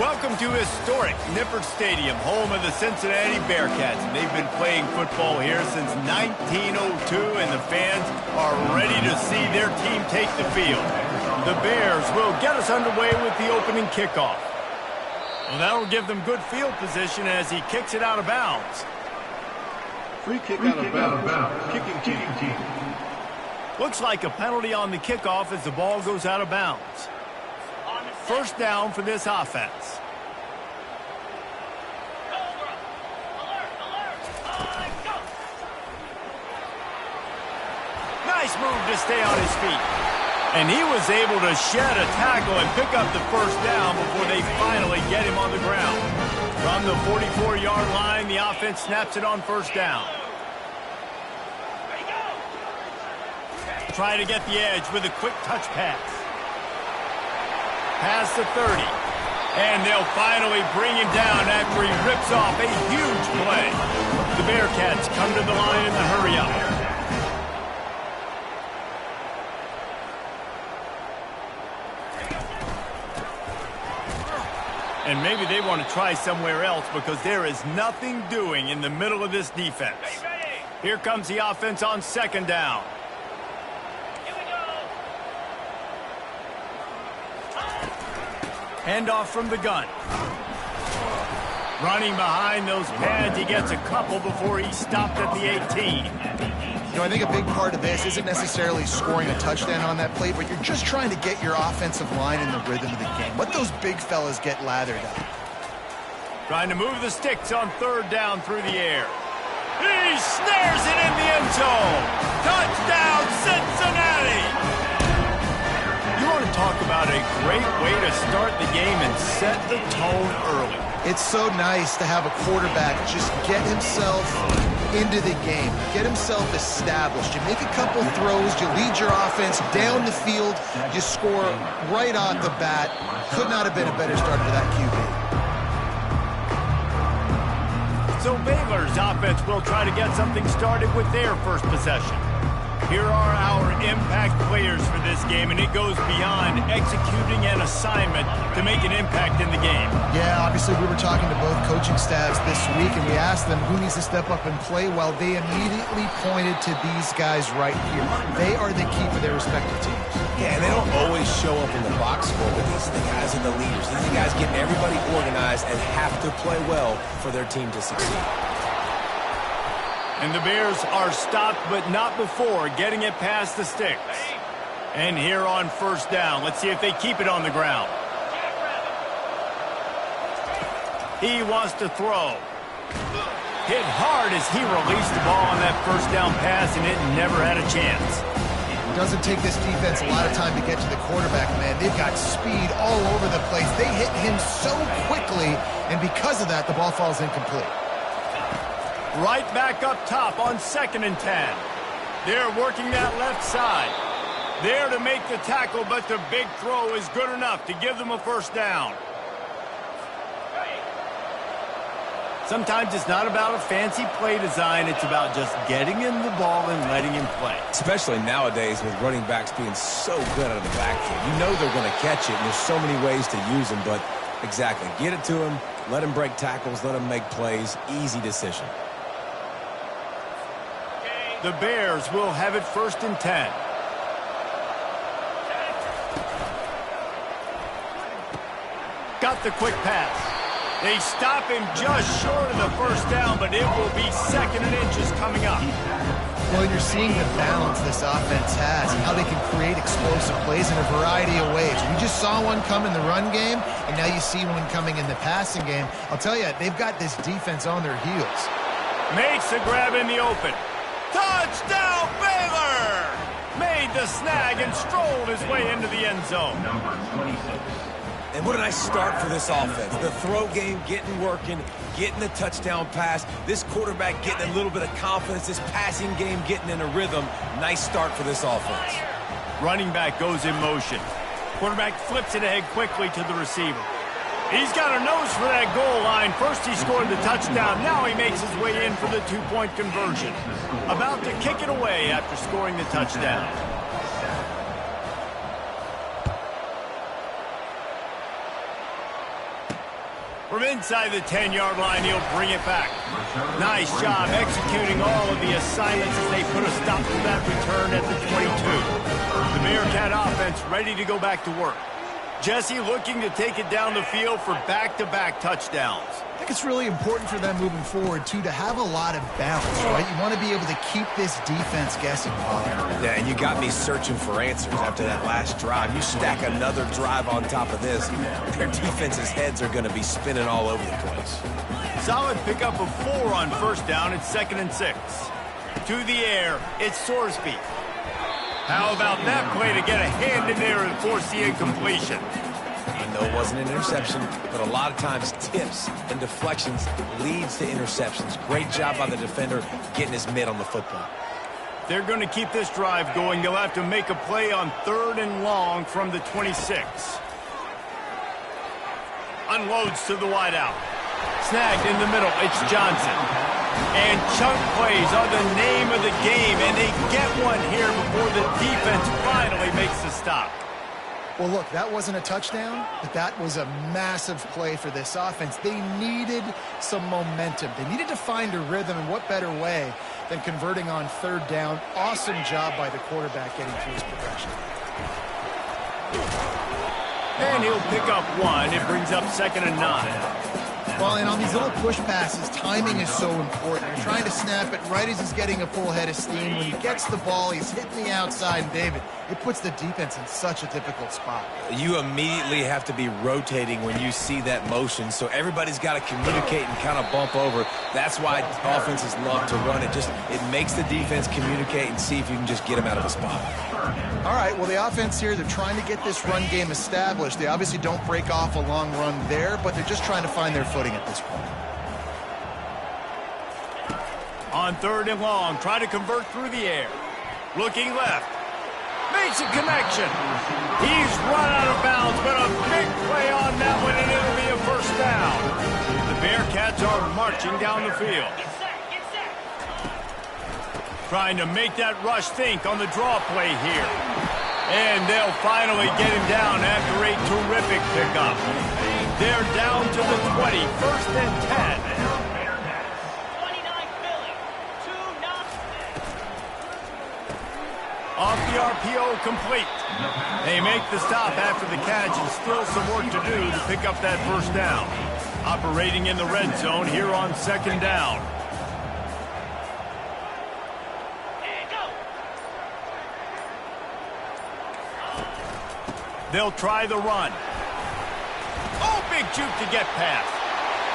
Welcome to historic Nippert Stadium, home of the Cincinnati Bearcats. They've been playing football here since 1902, and the fans are ready to see their team take the field. The Bears will get us underway with the opening kickoff. Well, that'll give them good field position as he kicks it out of bounds. Free kick out of bounds. Kicking team. Looks like a penalty on the kickoff as the ball goes out of bounds. First down for this offense. Nice move to stay on his feet. And he was able to shed a tackle and pick up the first down before they finally get him on the ground. From the 44-yard line, the offense snaps it on first down. Try to get the edge with a quick touch pass. Past the 30. And they'll finally bring him down after he rips off a huge play. The Bearcats come to the line in the hurry-up. And maybe they want to try somewhere else because there is nothing doing in the middle of this defense. Here comes the offense on second down. Handoff from the gun. Running behind those pads, he gets a couple before he's stopped at the 18. You know, I think a big part of this isn't necessarily scoring a touchdown on that play, but you're just trying to get your offensive line in the rhythm of the game. Let those big fellas get lathered up. Trying to move the sticks on third down through the air. He snares it in the end zone. Touchdown, Cincinnati! You want to talk about a great way to start the game and set the tone early. It's so nice to have a quarterback just get himself into the game, get himself established. You make a couple throws, you lead your offense down the field, you score right off the bat. Could not have been a better start for that QB. So Baylor's offense will try to get something started with their first possession. Here are our impact players for this game, and it goes beyond executing an assignment to make an impact in the game. Yeah, obviously we were talking to both coaching staffs this week, and we asked them who needs to step up and play. Well, they immediately pointed to these guys right here. They are the key for their respective teams. Yeah, and they don't always show up in the box score, but these are the guys and the leaders. These are the guys getting everybody organized and have to play well for their team to succeed. And the Bears are stopped, but not before getting it past the sticks. And here on first down, let's see if they keep it on the ground. He wants to throw. Hit hard as he released the ball on that first down pass, and it never had a chance. It doesn't take this defense a lot of time to get to the quarterback, man. They've got speed all over the place. They hit him so quickly, and because of that, the ball falls incomplete. Right back up top on 2nd and 10. They're working that left side. There to make the tackle, but the big throw is good enough to give them a first down. Sometimes it's not about a fancy play design. It's about just getting him the ball and letting him play. Especially nowadays with running backs being so good out of the backfield. You know they're going to catch it, and there's so many ways to use them, but exactly. Get it to him, let him break tackles, let him make plays. Easy decision. The Bears will have it 1st and 10. Got the quick pass. They stop him just short of the first down, but it will be 2nd and inches coming up. Well, you're seeing the balance this offense has and how they can create explosive plays in a variety of ways. We just saw one come in the run game, and now you see one coming in the passing game. I'll tell you, they've got this defense on their heels. Makes a grab in the open. Touchdown, Baylor! Made the snag and strolled his way into the end zone. And what a nice start for this offense. The throw game getting working, getting the touchdown pass. This quarterback getting a little bit of confidence. This passing game getting in a rhythm. Nice start for this offense. Running back goes in motion. Quarterback flips it ahead quickly to the receiver. He's got a nose for that goal line. First he scored the touchdown. Now he makes his way in for the two-point conversion. About to kick it away after scoring the touchdown. From inside the 10-yard line, he'll bring it back. Nice job executing all of the assignments as they put a stop to that return at the 22. The Bearcat offense ready to go back to work. Jesse looking to take it down the field for back-to-back touchdowns. I think it's really important for them moving forward, too, to have a lot of bounce, right? You want to be able to keep this defense guessing, Paul. Yeah, and you got me searching for answers after that last drive. You stack another drive on top of this, their defense's heads are going to be spinning all over the place. Solid pickup of 4 on first down. It's 2nd and 6. To the air, it's Sorsby. How about that play to get a hand in there and force the incompletion? I know it wasn't an interception, but a lot of times tips and deflections leads to interceptions. Great job by the defender getting his mitt on the football. They're going to keep this drive going. They'll have to make a play on 3rd and long from the 26. Unloads to the wideout. Snagged in the middle. It's Johnson. And chunk plays are the name of the game, and they get one here before the defense finally makes the stop. Well, look, that wasn't a touchdown, but that was a massive play for this offense. They needed some momentum. They needed to find a rhythm, and what better way than converting on 3rd down. Awesome job by the quarterback getting through his progression. And he'll pick up 1. It brings up 2nd and 9. Well, and on these little push passes, timing is so important. You're trying to snap it right as he's getting a full head of steam. When he gets the ball, he's hitting the outside, and David, it puts the defense in such a difficult spot. You immediately have to be rotating when you see that motion, so everybody's got to communicate and kind of bump over. That's why offenses love to run it. It makes the defense communicate and see if you can just get them out of the spot. All right, well, the offense here, they're trying to get this run game established. They obviously don't break off a long run there, but they're just trying to find their footing at this point. On 3rd and long, try to convert through the air. Looking left. Makes a connection. He's run out of bounds, but a big play on that one, and it'll be a first down. The Bearcats are marching down the field. Trying to make that rush think on the draw play here. And they'll finally get him down after a terrific pickup. They're down to the 20, 1st and 10. Off the RPO, complete. They make the stop after the catch, and still some work to do to pick up that first down. Operating in the red zone here on 2nd down. They'll try the run. Oh, big juke to get past.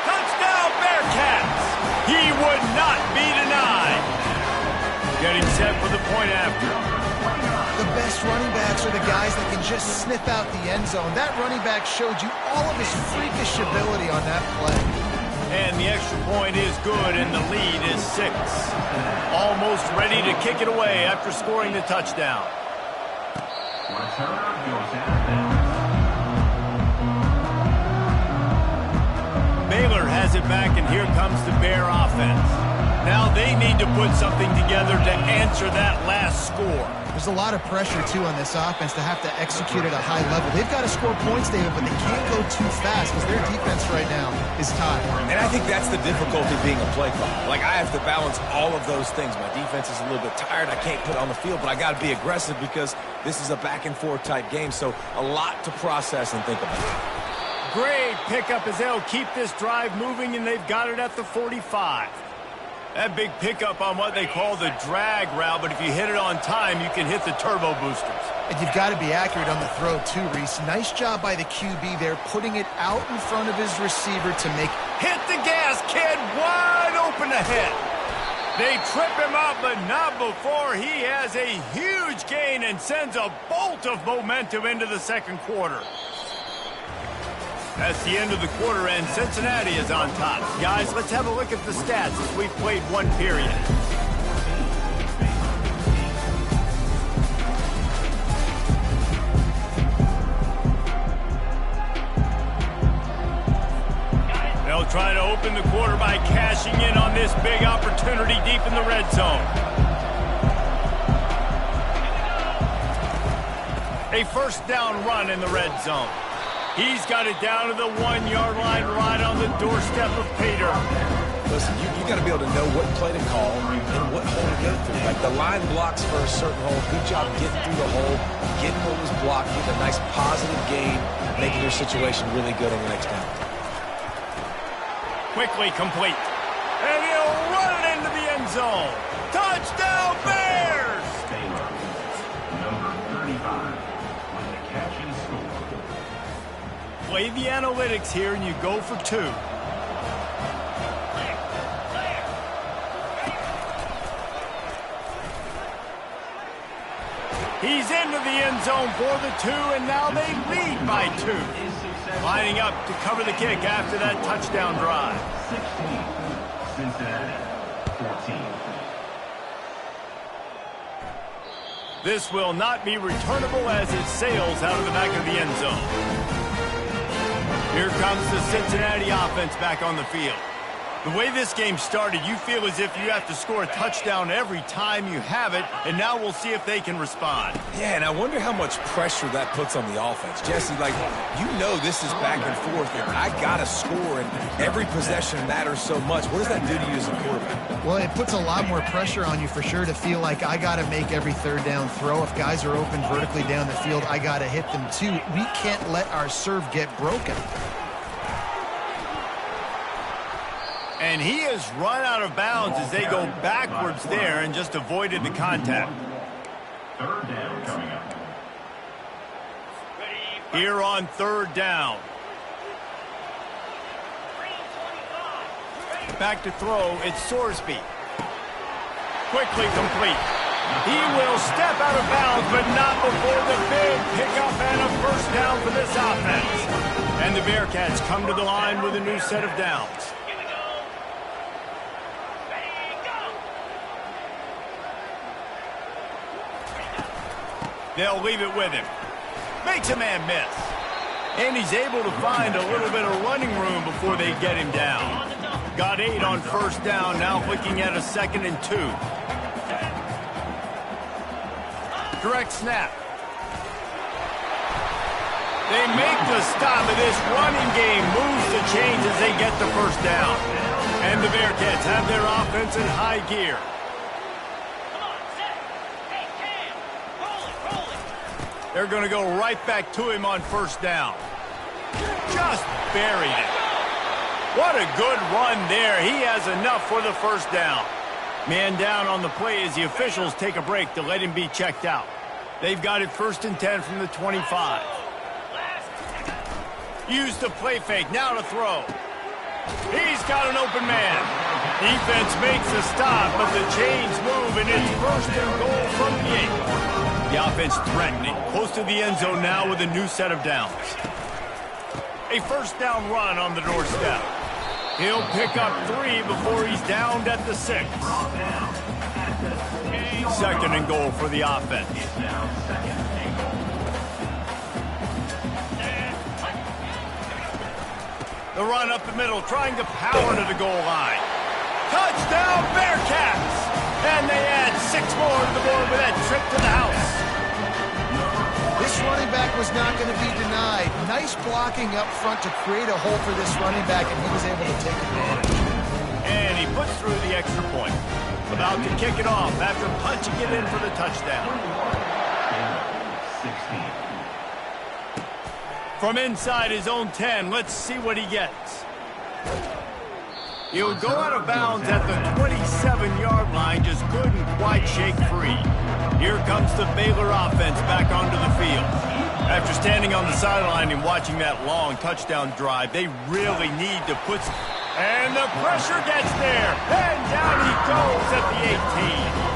Touchdown, Bearcats! He would not be denied. Getting set for the point after. The best running backs are the guys that can just sniff out the end zone. That running back showed you all of his freakish ability on that play. And the extra point is good, and the lead is 6. Almost ready to kick it away after scoring the touchdown. Baylor has it back, and here comes the Bear offense. Now they need to put something together to answer that last score. There's a lot of pressure, too, on this offense to have to execute at a high level. They've got to score points, David, but they can't go too fast because their defense right now is tied. And I think that's the difficulty being a play caller. Like, I have to balance all of those things. My defense is a little bit tired. I can't put it on the field, but I got to be aggressive because this is a back-and-forth type game, so a lot to process and think about. Great pickup as they'll keep this drive moving, and they've got it at the 45. That big pickup on what they call the drag route, but if you hit it on time, you can hit the turbo boosters. And you've got to be accurate on the throw, too, Reese. Nice job by the QB there, putting it out in front of his receiver to make... Hit the gas, kid! Wide open ahead. They trip him up, but not before he has a huge gain and sends a bolt of momentum into the second quarter. That's the end of the quarter, and Cincinnati is on top. Guys, let's have a look at the stats as we've played one period. They'll try to open the quarter by cashing in on this big opportunity deep in the red zone. A first down run in the red zone. He's got it down to the 1-yard line right on the doorstep of Pater. Listen, you got to be able to know what play to call and what hole to go through. Like the line blocks for a certain hole. Good job getting through the hole, getting what was blocked, getting a nice positive gain, making your situation really good on the next down. Quickly complete. And he'll run it into the end zone. Touchdown, Bears! Baylor, number 35, with the catch and score. Play the analytics here, and you go for 2. He's into the end zone for the 2, and now they lead by 2. Lining up to cover the kick after that touchdown drive. 16, Cincinnati, 14. This will not be returnable as it sails out of the back of the end zone. Here comes the Cincinnati offense back on the field. The way this game started, you feel as if you have to score a touchdown every time you have it, and now we'll see if they can respond. Yeah, and I wonder how much pressure that puts on the offense. Jesse, like, you know this is back and forth, and I got to score, and every possession matters so much. What does that do to you as a quarterback? Well, it puts a lot more pressure on you for sure to feel like I got to make every third down throw. If guys are open vertically down the field, I got to hit them too. We can't let our serve get broken. And he has run out of bounds as they go backwards there and just avoided the contact. Third down coming up. Here on third down. Back to throw, it's Sorsby. Quickly complete. He will step out of bounds, but not before the big pickup and a first down for this offense. And the Bearcats come to the line with a new set of downs. They'll leave it with him. Makes a man miss. And he's able to find a little bit of running room before they get him down. Got 8 on first down, now looking at a 2nd and 2. Direct snap. They make the stop, and this running game moves the chains as they get the first down. And the Bearcats have their offense in high gear. They're going to go right back to him on first down. Just buried it. What a good run there. He has enough for the first down. Man down on the play as the officials take a break to let him be checked out. They've got it 1st and 10 from the 25. Use the play fake. Now to throw. He's got an open man. Defense makes a stop, but the chains move, and it's 1st and goal from the 8. The offense threatening, close to the end zone now with a new set of downs. A first down run on the doorstep. He'll pick up 3 before he's downed at the 6. 2nd and goal for the offense. The run up the middle, trying to power to the goal line. Touchdown, Bearcats! And they add 6 more to the board with that trip to the house. This running back was not going to be denied. Nice blocking up front to create a hole for this running back, and he was able to take advantage. And he puts through the extra point. About to kick it off after punching it in for the touchdown. 16. From inside his own 10, let's see what he gets. He'll go out of bounds at the 27-yard line, just couldn't quite shake free. Here comes the Baylor offense back onto the field. After standing on the sideline and watching that long touchdown drive, they really need to put... And the pressure gets there, and down he goes at the 18.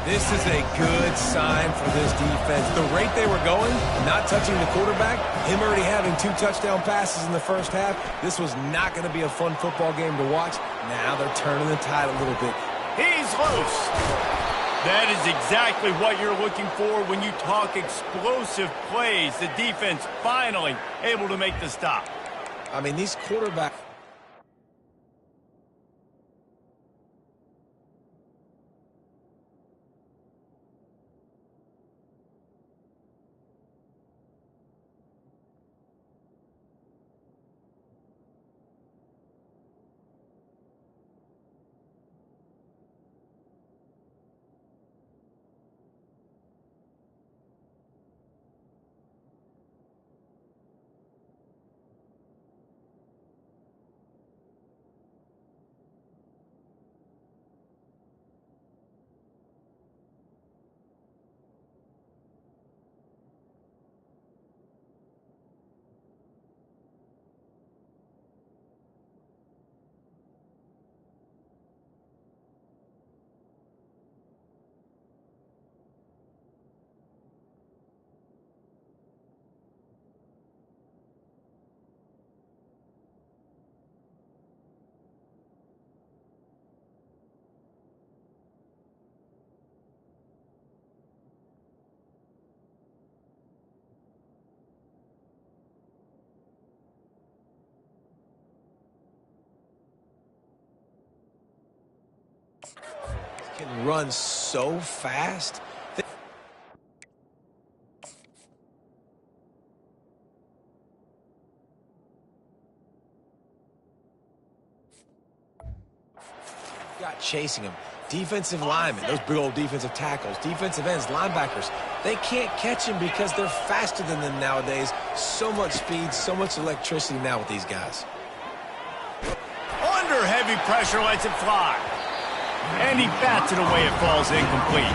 This is a good sign for this defense. The rate they were going, not touching the quarterback, him already having 2 touchdown passes in the first half, this was not going to be a fun football game to watch. Now they're turning the tide a little bit. He's loose. That is exactly what you're looking for when you talk explosive plays. The defense finally able to make the stop. I mean, these quarterbacks... Can run so fast. Got chasing him. Defensive linemen, those big old defensive tackles, defensive ends, linebackers, they can't catch him because they're faster than them nowadays. So much speed, so much electricity now with these guys. Under heavy pressure, lets it fly. And he bats it away. It falls incomplete.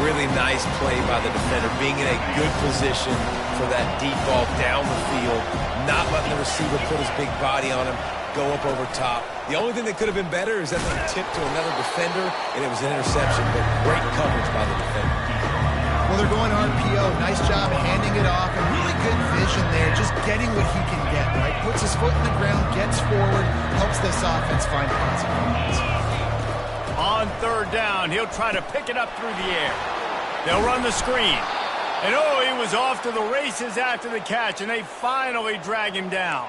Really nice play by the defender, being in a good position for that deep ball down the field, not letting the receiver put his big body on him, go up over top. The only thing that could have been better is that they tipped to another defender, and it was an interception, but great coverage by the defender. Well, they're going RPO. Nice job handing it off, and really good vision there, just getting what he can get, right? Puts his foot in the ground, gets forward, helps this offense find positive points. On third down, he'll try to pick it up through the air. They'll run the screen. And oh, he was off to the races after the catch, and they finally drag him down.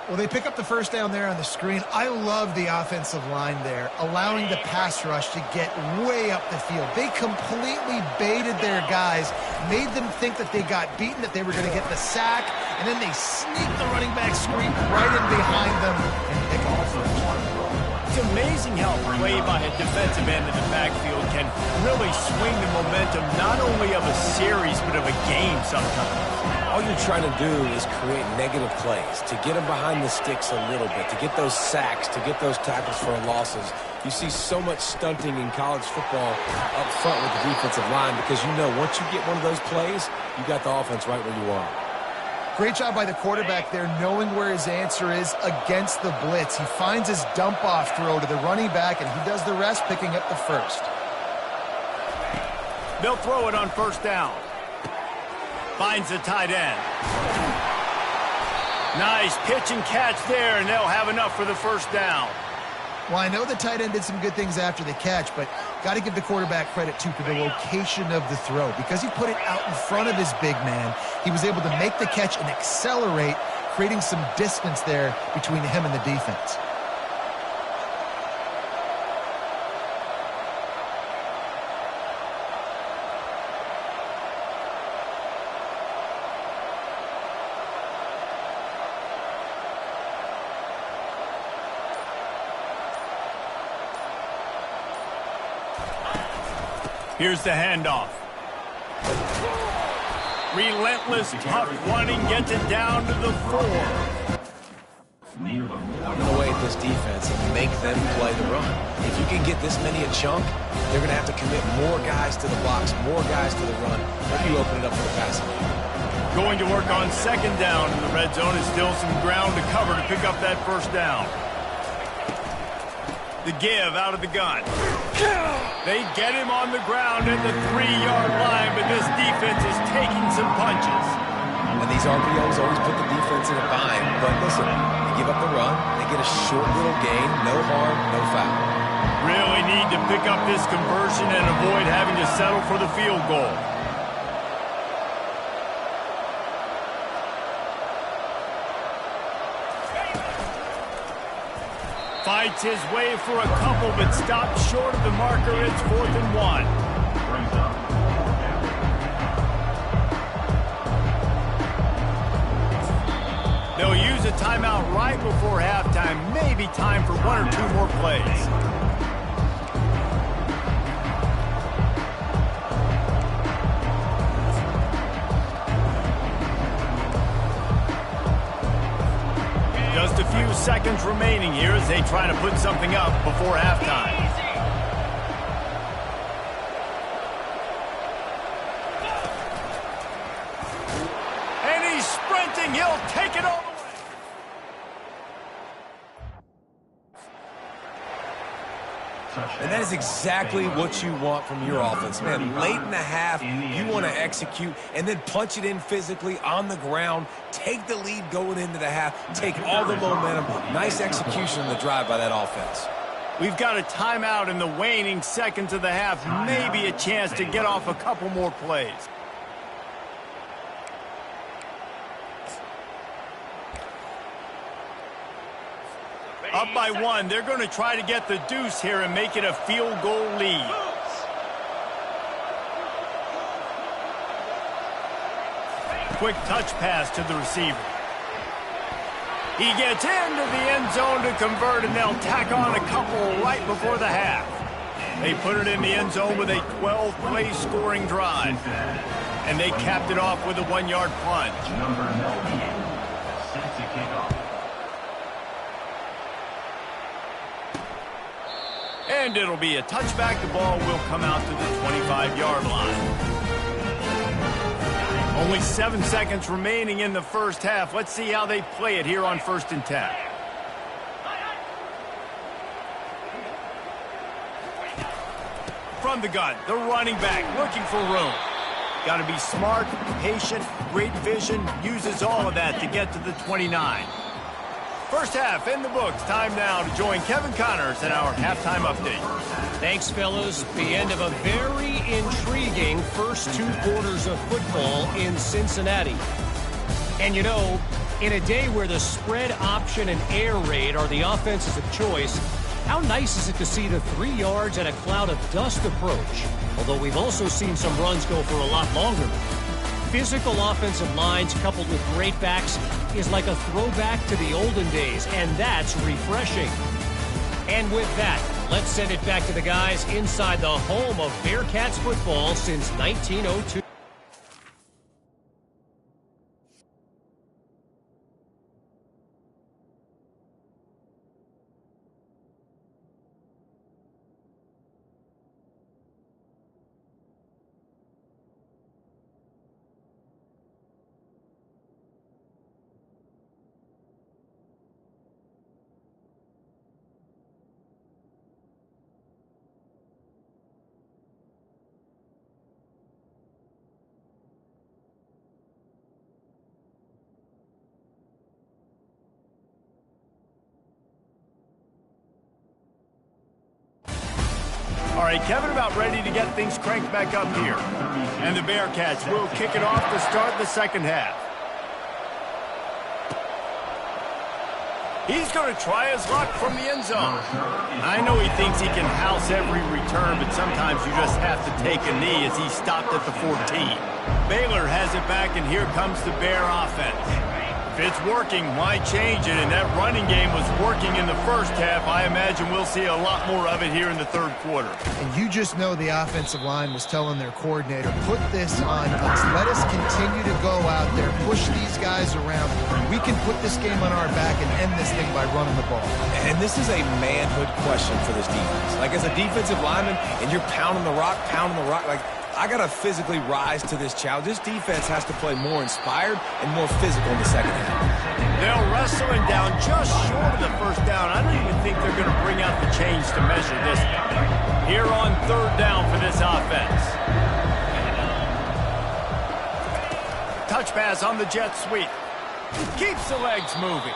Well, they pick up the first down there on the screen. I love the offensive line there, allowing the pass rush to get way up the field. They completely baited their guys, made them think that they got beaten, that they were going to get the sack, and then they sneaked the running back screen right in behind them and pick up the first. It's amazing how a play by a defensive end in the backfield can really swing the momentum not only of a series but of a game sometimes. All you're trying to do is create negative plays, to get them behind the sticks a little bit, to get those sacks, to get those tackles for losses. You see so much stunting in college football up front with the defensive line because you know once you get one of those plays, you got the offense right where you are. Great job by the quarterback there, knowing where his answer is against the blitz. He finds his dump-off throw to the running back, and he does the rest, picking up the first. They'll throw it on first down. Finds the tight end. Nice pitch and catch there, and they'll have enough for the first down. Well, I know the tight end did some good things after the catch, but got to give the quarterback credit, too, for the location of the throw. Because he put it out in front of his big man, he was able to make the catch and accelerate, creating some distance there between him and the defense. Here's the handoff. Relentless, tough running gets it down to the 4. Run away at this defense and make them play the run. If you can get this many a chunk, they're going to have to commit more guys to the box, more guys to the run. Let you open it up for the passing game. Going to work on second down in the red zone is still some ground to cover to pick up that first down. The give out of the gun. They get him on the ground at the 3-yard line, but this defense is taking some punches. And these RPOs always put the defense in a bind. But listen, they give up the run, they get a short little gain, no harm, no foul. Really need to pick up this conversion and avoid having to settle for the field goal. Fights his way for a couple, but stops short of the marker. It's 4th and 1. They'll use a timeout right before halftime. Maybe time for 1 or 2 more plays. Just a few seconds remaining here as they try to put something up before halftime. And he's sprinting. He'll take it all the way. And that is exactly what you want from your offense. Man, late in the half, you want to execute and then punch it in physically on the ground, take the lead going into the half, take all the momentum. Nice execution in the drive by that offense. We've got a timeout in the waning seconds of the half. Maybe a chance to get off a couple more plays. Up by one, they're going to try to get the deuce here and make it a field goal lead. Quick touch pass to the receiver. He gets into the end zone to convert, and they'll tack on a couple right before the half. They put it in the end zone with a 12-play scoring drive. And they capped it off with a 1-yard plunge. Number 19 sets a kickoff. And it'll be a touchback. The ball will come out to the 25-yard line. Only 7 seconds remaining in the first half. Let's see how they play it here on 1st and 10. From the gun, the running back looking for room. Got to be smart, patient, great vision, uses all of that to get to the 29. First half in the books. Time now to join Kevin Connors in our halftime update. Thanks, fellas. The end of a very intriguing first 2 quarters of football in Cincinnati. And you know, in a day where the spread option and air raid are the offenses of choice, how nice is it to see the 3 yards and a cloud of dust approach? Although we've also seen some runs go for a lot longer. Physical offensive lines coupled with great backs is like a throwback to the olden days, and that's refreshing. And with that, let's send it back to the guys inside the home of Bearcats football since 1902. All right, Kevin about ready to get things cranked back up here. And the Bearcats will kick it off to start the second half. He's going to try his luck from the end zone. I know he thinks he can house every return, but sometimes you just have to take a knee as he stopped at the 14. Baylor has it back, and here comes the Bear offense. If it's working, why change it? And that running game was working in the first half. I imagine we'll see a lot more of it here in the third quarter. And you just know the offensive line was telling their coordinator, put this on us. Let us continue to go out there, push these guys around. We can put this game on our back and end this thing by running the ball. And this is a manhood question for this defense. Like, as a defensive lineman, and you're pounding the rock, like, I got to physically rise to this challenge. This defense has to play more inspired and more physical in the second half. They'll wrestle him down just short of the first down. I don't even think they're going to bring out the chains to measure this. Here on third down for this offense. Touch pass on the jet sweep. Keeps the legs moving.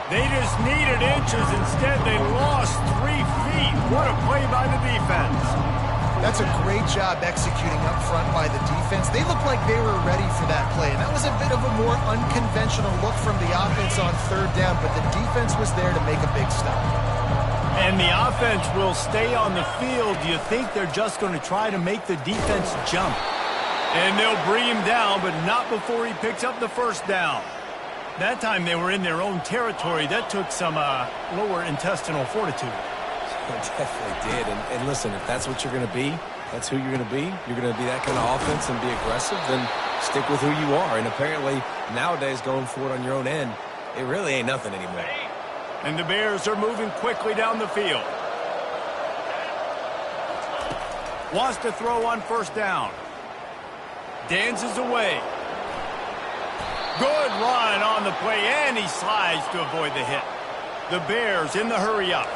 They just needed inches. Instead, they lost 3 feet. What a play by the defense. That's a great job executing up front by the defense. They looked like they were ready for that play, and that was a bit of a more unconventional look from the offense on third down, but the defense was there to make a big stop. And the offense will stay on the field. Do you think they're just going to try to make the defense jump? And they'll bring him down, but not before he picks up the first down. That time they were in their own territory. That took some lower intestinal fortitude. It definitely did. And listen, if that's what you're going to be, that's who you're going to be. You're going to be that kind of offense and be aggressive, then stick with who you are. And apparently, nowadays, going for it on your own end, it really ain't nothing anymore. And the Bears are moving quickly down the field. Wants to throw on first down. Dances away. Good run on the play, and he slides to avoid the hit. The Bears in the hurry up.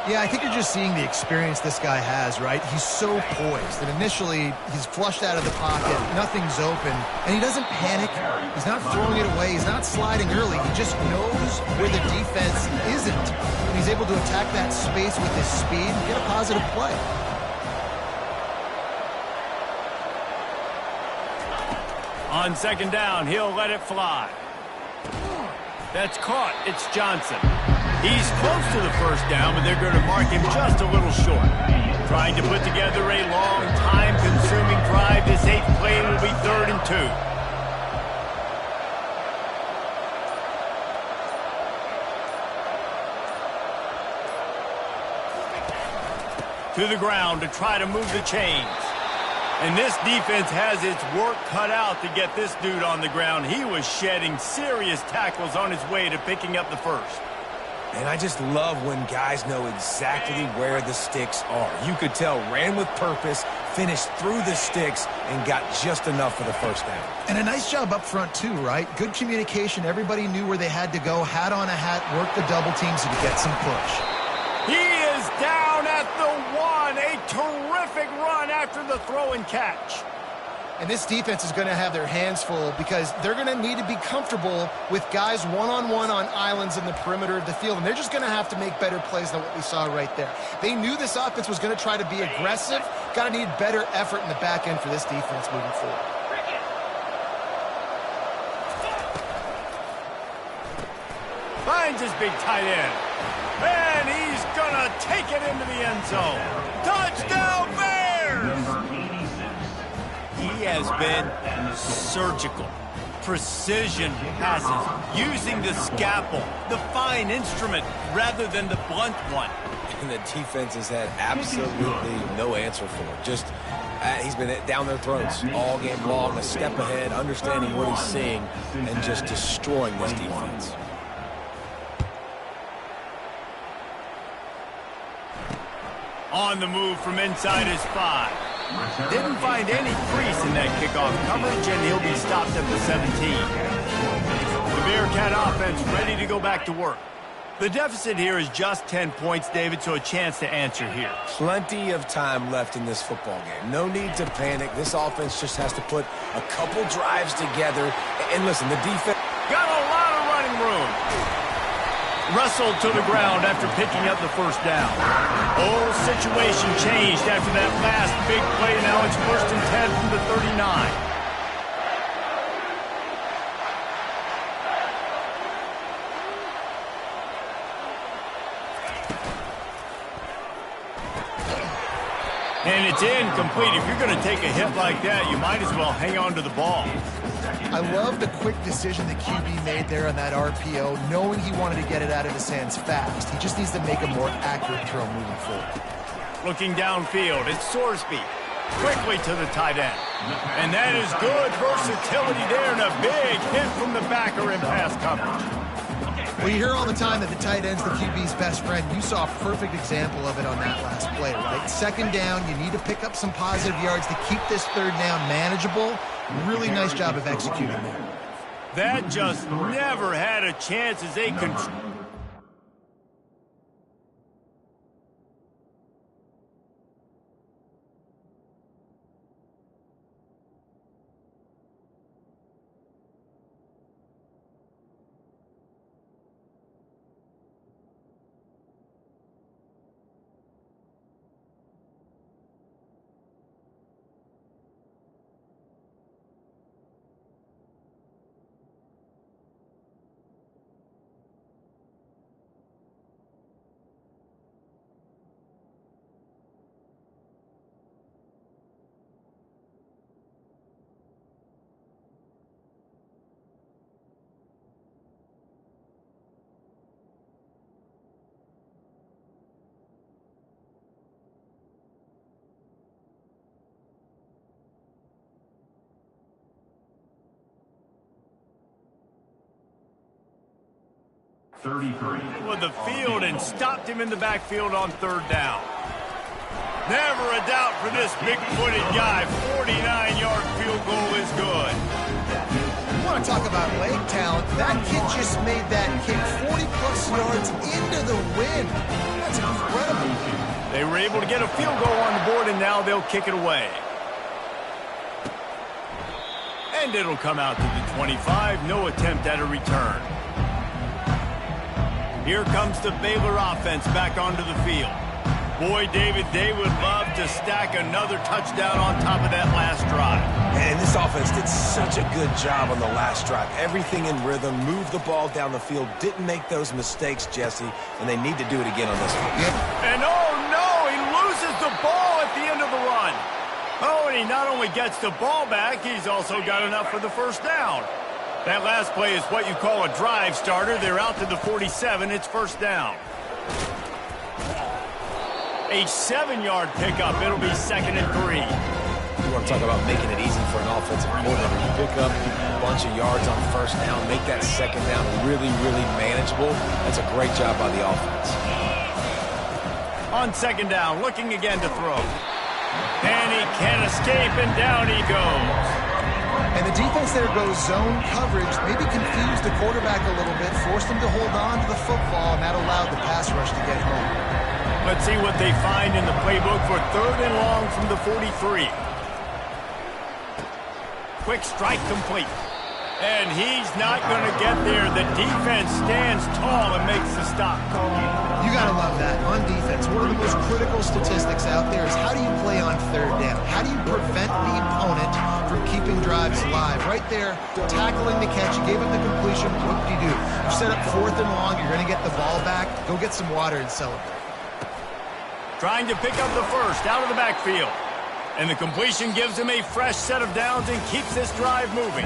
Yeah, I think you're just seeing the experience this guy has, right? He's so poised. And initially, he's flushed out of the pocket. Nothing's open. And he doesn't panic. He's not throwing it away. He's not sliding early. He just knows where the defense isn't. And he's able to attack that space with his speed and get a positive play. On second down, he'll let it fly. That's caught. It's Johnson. He's close to the first down, but they're going to mark him just a little short. Trying to put together a long, time-consuming drive. This 8th play will be 3rd and 2. To the ground to try to move the chains. And this defense has its work cut out to get this dude on the ground. He was shedding serious tackles on his way to picking up the first. And I just love when guys know exactly where the sticks are. You could tell, ran with purpose, finished through the sticks, and got just enough for the first down. And a nice job up front, too, right? Good communication. Everybody knew where they had to go. Hat on a hat, work the double teams to get some push. He is down at the 1. A terrific run after the throw and catch. And this defense is going to have their hands full because they're going to need to be comfortable with guys one-on-one on islands in the perimeter of the field. And they're just going to have to make better plays than what we saw right there. They knew this offense was going to try to be aggressive. Got to need better effort in the back end for this defense moving forward. Finds his big tight end. And he's going to take it into the end zone. Touchdown, Bears! He has been surgical. Precision passes, using the scalpel, the fine instrument, rather than the blunt one. And the defense has had absolutely no answer for it. Just, he's been down their throats all game long, a step ahead, understanding what he's seeing, and just destroying this defense. On the move from inside his 5. Didn't find any crease in that kickoff coverage, and he'll be stopped at the 17. The Bearcat offense ready to go back to work. The deficit here is just 10 points, David, so a chance to answer here. Plenty of time left in this football game. No need to panic. This offense just has to put a couple drives together. And listen, the defense got a lot of running room. Wrestled to the ground after picking up the first down. Whole situation changed after that last big play. Now it's 1st and 10 from the 39. And it's incomplete. If you're going to take a hit like that, you might as well hang on to the ball. I love the quick decision the QB made there on that RPO, knowing he wanted to get it out of his hands fast. He just needs to make a more accurate throw moving forward. Looking downfield, it's Sorsby. Quickly to the tight end. And that is good versatility there, and a big hit from the backer in pass coverage. Well, you hear all the time that the tight end's the QB's best friend. You saw a perfect example of it on that last play, right? 2nd down, you need to pick up some positive yards to keep this 3rd down manageable. Really nice job of executing there. That just never had a chance as they control. With the field and stopped him in the backfield on 3rd down. Never a doubt for this big-footed guy. 49-yard field goal is good. You want to talk about leg talent? That kid just made that kick 40-plus yards into the wind. That's incredible. They were able to get a field goal on the board, and now they'll kick it away. And it'll come out to the 25. No attempt at a return. Here comes the Baylor offense back onto the field. Boy, David, they would love to stack another touchdown on top of that last drive. And this offense did such a good job on the last drive. Everything in rhythm, moved the ball down the field, didn't make those mistakes, Jesse, and they need to do it again on this one. Yep. And oh no, he loses the ball at the end of the run. Oh, and he not only gets the ball back, he's also got enough for the first down. That last play is what you call a drive starter. They're out to the 47. It's first down. A 7-yard pickup. It'll be 2nd and 3. You want to talk about making it easy for an offensive coordinator. You pick up a bunch of yards on first down, make that second down really, really manageable. That's a great job by the offense. On 2nd down, looking again to throw. And he can't escape, and down he goes. And the defense there goes zone coverage, maybe confused the quarterback a little bit, forced him to hold on to the football, and that allowed the pass rush to get home. Let's see what they find in the playbook for 3rd and long from the 43. Quick strike complete. And he's not going to get there. The defense stands tall and makes the stop. You got to love that. On defense, one of the most critical statistics out there is how do you play on 3rd down? How do you prevent the opponent from keeping drives alive? Right there, tackling the catch. You gave him the completion. Whoop-de-doo. You set up 4th and long. You're going to get the ball back. Go get some water and celebrate. Trying to pick up the first out of the backfield. And the completion gives him a fresh set of downs and keeps this drive moving.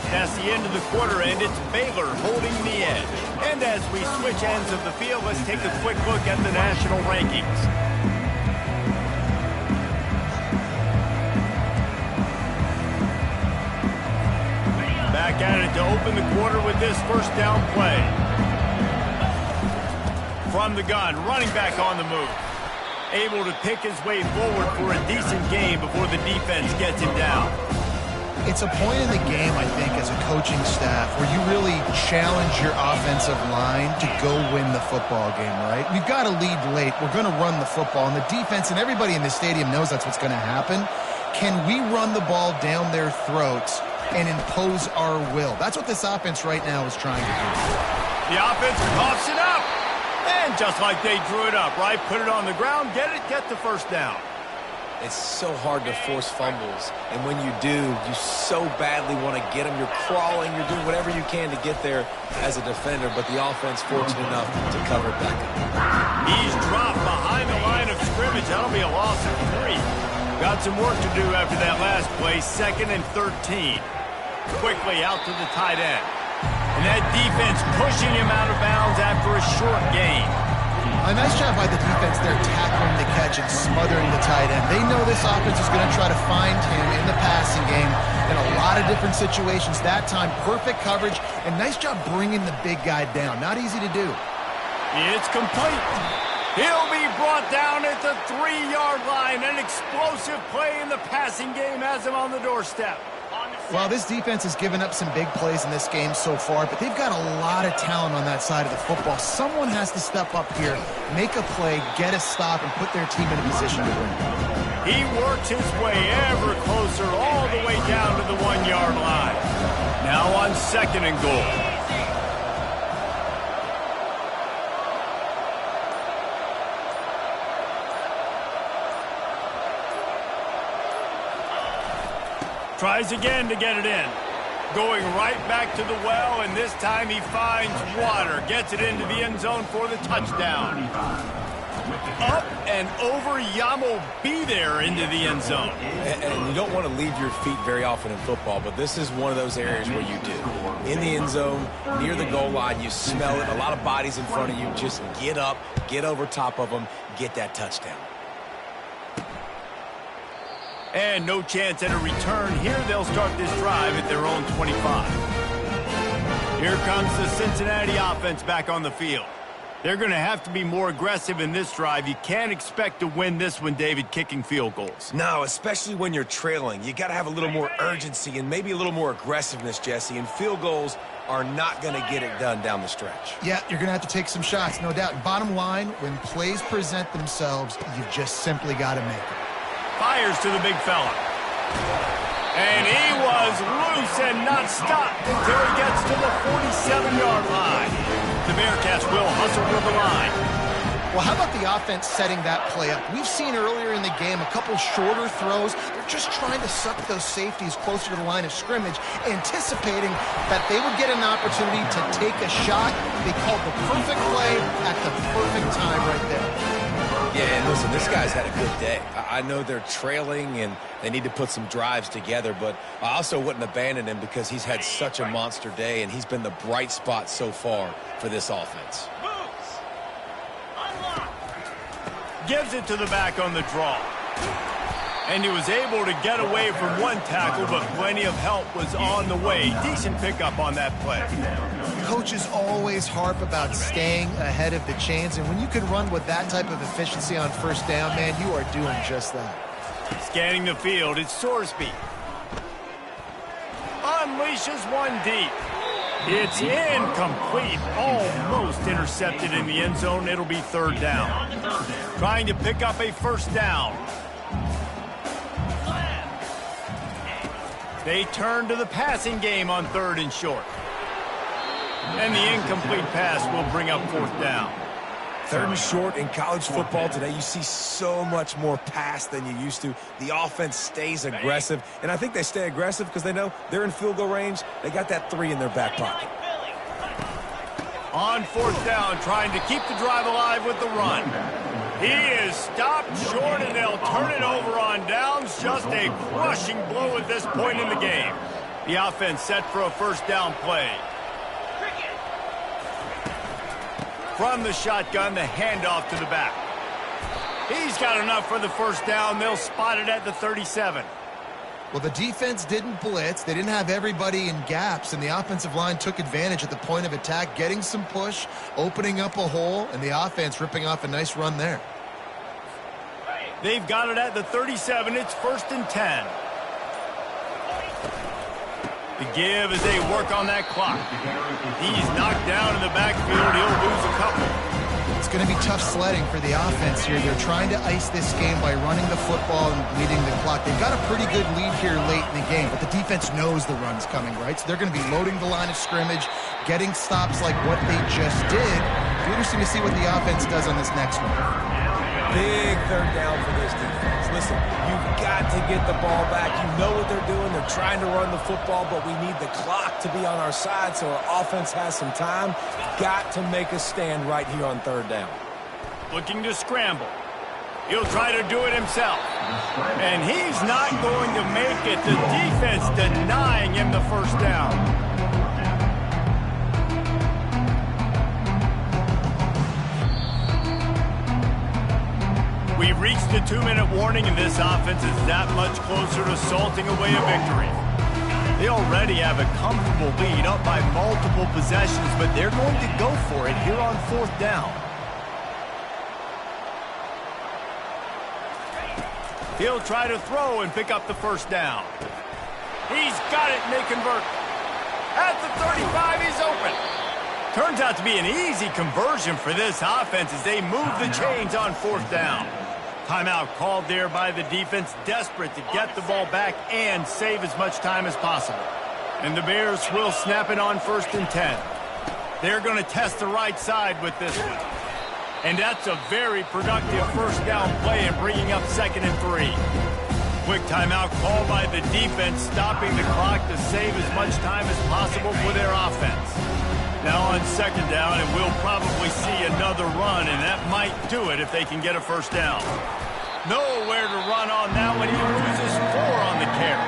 That's the end of the quarter, and it's Baylor holding the edge. And as we switch ends of the field, let's take a quick look at the national rankings. Back at it to open the quarter with this first down play. From the gun, running back on the move. Able to pick his way forward for a decent game before the defense gets him down. It's a point in the game, I think, as a coaching staff where you really challenge your offensive line to go win the football game, right? We've got to lead late. We're going to run the football. And the defense and everybody in the stadium knows that's what's going to happen. Can we run the ball down their throats and impose our will? That's what this offense right now is trying to do. The offense coughs it up. And just like they drew it up, right? Put it on the ground, get the first down. It's so hard to force fumbles, and when you do, you so badly want to get them. You're crawling, you're doing whatever you can to get there as a defender, but the offense fortunate enough to cover it back up. He's dropped behind the line of scrimmage. That'll be a loss of 3. Got some work to do after that last play, 2nd and 13. Quickly out to the tight end. And that defense pushing him out of bounds after a short gain. A nice job by the defense there tackling the catch and smothering the tight end. They know this offense is going to try to find him in the passing game in a lot of different situations. That time, perfect coverage, and nice job bringing the big guy down. Not easy to do. It's complete. He'll be brought down at the 3-yard line. An explosive play in the passing game has him on the doorstep. Well, this defense has given up some big plays in this game so far, but they've got a lot of talent on that side of the football. Someone has to step up here, make a play, get a stop, and put their team in a position to win. He works his way ever closer all the way down to the 1-yard line. Now on 2nd and goal. Tries again to get it in. Going right back to the well, and this time he finds water. Gets it into the end zone for the touchdown. Up and over, Yamo be there into the end zone. And you don't want to leave your feet very often in football, but this is one of those areas where you do. In the end zone, near the goal line, you smell it. A lot of bodies in front of you. Just get up, get over top of them, get that touchdown. And no chance at a return here. They'll start this drive at their own 25. Here comes the Cincinnati offense back on the field. They're going to have to be more aggressive in this drive. You can't expect to win this one, David, kicking field goals. No, especially when you're trailing. You got to have a little more urgency and maybe a little more aggressiveness, Jesse. And field goals are not going to get it done down the stretch. Yeah, you're going to have to take some shots, no doubt. Bottom line, when plays present themselves, you've just simply got to make them. Fires to the big fella. And he was loose and not stopped until he gets to the 47-yard line. The Bearcats will hustle to the line. Well, how about the offense setting that play up? We've seen earlier in the game a couple shorter throws. They're just trying to suck those safeties closer to the line of scrimmage, anticipating that they would get an opportunity to take a shot. They called the perfect play at the perfect time right there. Yeah, and listen, this guy's had a good day. I know they're trailing and they need to put some drives together, but I also wouldn't abandon him because he's had such a monster day, and he's been the bright spot so far for this offense. Gives it to the back on the draw. And he was able to get away from one tackle, but plenty of help was on the way. Decent pickup on that play. Coaches always harp about staying ahead of the chains, and when you can run with that type of efficiency on first down, man, you are doing just that. Scanning the field, it's Sorsby. Unleashes one deep. It's incomplete. Almost intercepted in the end zone. It'll be third down. Trying to pick up a first down. They turn to the passing game on third and short. And the incomplete pass will bring up fourth down. Third and short in college football today, you see so much more pass than you used to. The offense stays aggressive, and I think they stay aggressive because they know they're in field goal range. They got that 3 in their back pocket. On fourth down, trying to keep the drive alive with the run. He is stopped short, and they'll turn it over on downs. Just a crushing blow at this point in the game. The offense set for a first down play. From the shotgun, the handoff to the back. He's got enough for the first down. They'll spot it at the 37. Well, the defense didn't blitz. They didn't have everybody in gaps, and the offensive line took advantage at the point of attack, getting some push, opening up a hole, and the offense ripping off a nice run there. They've got it at the 37. It's first and 10. The give as they work on that clock. He's knocked down in the backfield. He'll lose a couple. It's going to be tough sledding for the offense here. They're trying to ice this game by running the football and leading the clock. They've got a pretty good lead here late in the game, but the defense knows the run's coming, right? So they're going to be loading the line of scrimmage, getting stops like what they just did. It'll be interesting to see what the offense does on this next one. Big third down for this defense. Listen, you've got to get the ball back. You know what they're doing. They're trying to run the football, but we need the clock to be on our side so our offense has some time. Got to make a stand right here on third down. Looking to scramble. He'll try to do it himself. And he's not going to make it. The defense denying him the first down. We've reached the 2-minute warning, and this offense is that much closer to salting away a victory. They already have a comfortable lead, up by multiple possessions, but they're going to go for it here on fourth down. He'll try to throw and pick up the first down. He's got it, and they convert. At the 35, he's open. Turns out to be an easy conversion for this offense as they move the chains on fourth down. Timeout called there by the defense, desperate to get the ball back and save as much time as possible. And the Bears will snap it on first and 10. They're going to test the right side with this one. And that's a very productive first down play and bringing up second and 3. Quick timeout called by the defense, stopping the clock to save as much time as possible for their offense. Now on second down, and we'll probably see another run, and that might do it if they can get a first down. Nowhere to run on that one. He loses 4 on the carry.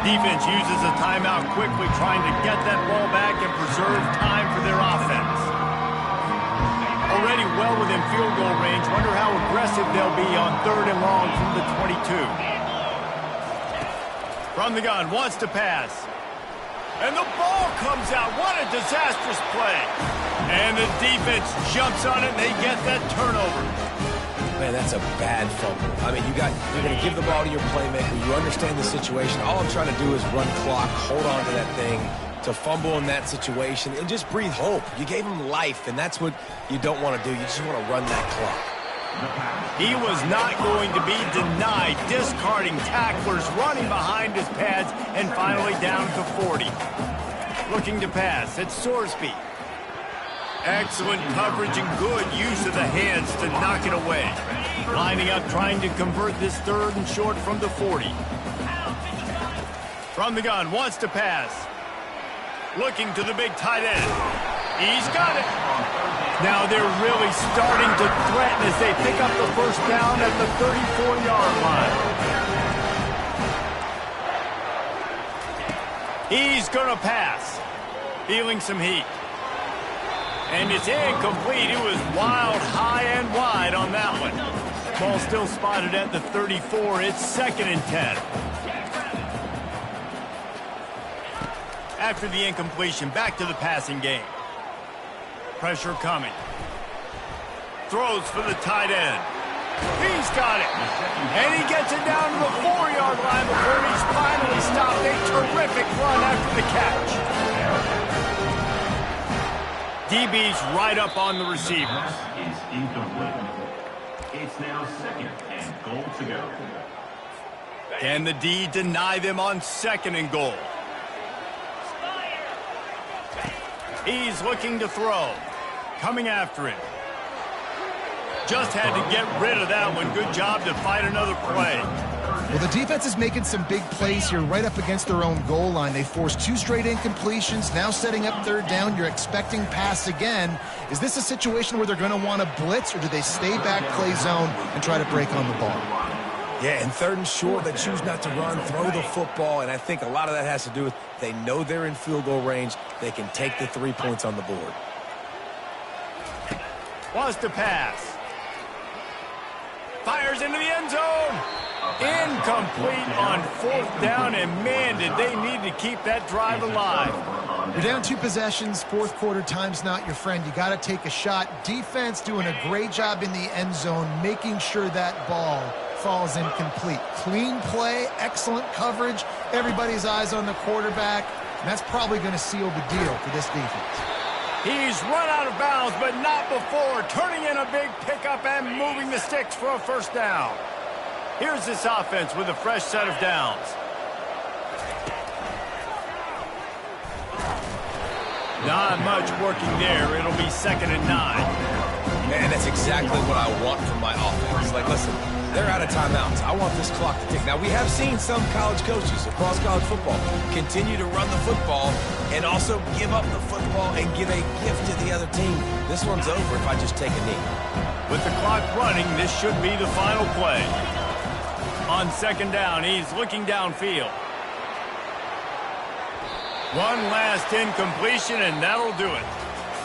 Defense uses a timeout quickly, trying to get that ball back and preserve time for their offense. Already well within field goal range. Wonder how aggressive they'll be on third and long from the 22. From the gun, wants to pass. And the ball comes out. What a disastrous play. And the defense jumps on it, and they get that turnover. Man, that's a bad fumble. I mean, you're going to give the ball to your playmaker. You understand the situation. All I'm trying to do is run clock, hold on to that thing, to fumble in that situation, and just breathe hope. You gave him life, and that's what you don't want to do. You just want to run that clock. He was not going to be denied, discarding tacklers, running behind his pads, and finally down to 40. Looking to pass, it's Sorsby. Excellent coverage and good use of the hands to knock it away. Lining up, trying to convert this 3rd and short from the 40. From the gun, wants to pass. Looking to the big tight end. He's got it. Now they're really starting to threaten as they pick up the first down at the 34-yard line. He's going to pass. Feeling some heat. And it's incomplete. It was wild, high and wide on that one. Ball still spotted at the 34. It's 2nd and 10. After the incompletion, back to the passing game. Pressure coming. Throws for the tight end. He's got it. And he gets it down to the 4-yard line before he's finally stopped. A terrific run after the catch. DB's right up on the receivers. Is incomplete. It's now 2nd and goal to go. Can the D deny them on 2nd and goal? He's looking to throw. Coming after him. Just had to get rid of that one. Good job to fight another play. Well, the defense is making some big plays here right up against their own goal line. They forced 2 straight incompletions, now setting up 3rd down. You're expecting pass again. Is this a situation where they're going to want to blitz, or do they stay back, play zone, and try to break on the ball? Yeah, in 3rd and short, they choose not to run, throw the football, and I think a lot of that has to do with they know they're in field goal range. They can take the 3 points on the board. Wants to pass. Fires into the end zone. Incomplete on 4th down, and man, did they need to keep that drive alive. You're down 2 possessions, 4th quarter, time's not your friend. You got to take a shot. Defense doing a great job in the end zone, making sure that ball falls incomplete. Clean play, excellent coverage, everybody's eyes on the quarterback, and that's probably going to seal the deal for this defense. He's run out of bounds, but not before, turning in a big pickup and moving the sticks for a 1st down. Here's this offense with a fresh set of downs. Not much working there. It'll be 2nd and 9. Man, that's exactly what I want from my offense. Like, listen, they're out of timeouts. I want this clock to tick. Now, we have seen some college coaches across college football continue to run the football and also give up the football and give a gift to the other team. This one's over if I just take a knee. With the clock running, this should be the final play. On 2nd down, he's looking downfield. One last incompletion, and that'll do it.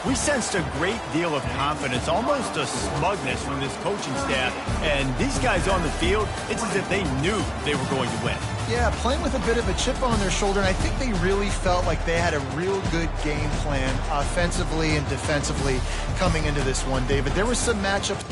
We sensed a great deal of confidence, almost a smugness from this coaching staff. And these guys on the field, it's as if they knew they were going to win. Yeah, playing with a bit of a chip on their shoulder, and I think they really felt like they had a real good game plan offensively and defensively coming into this one, David. There were some matchups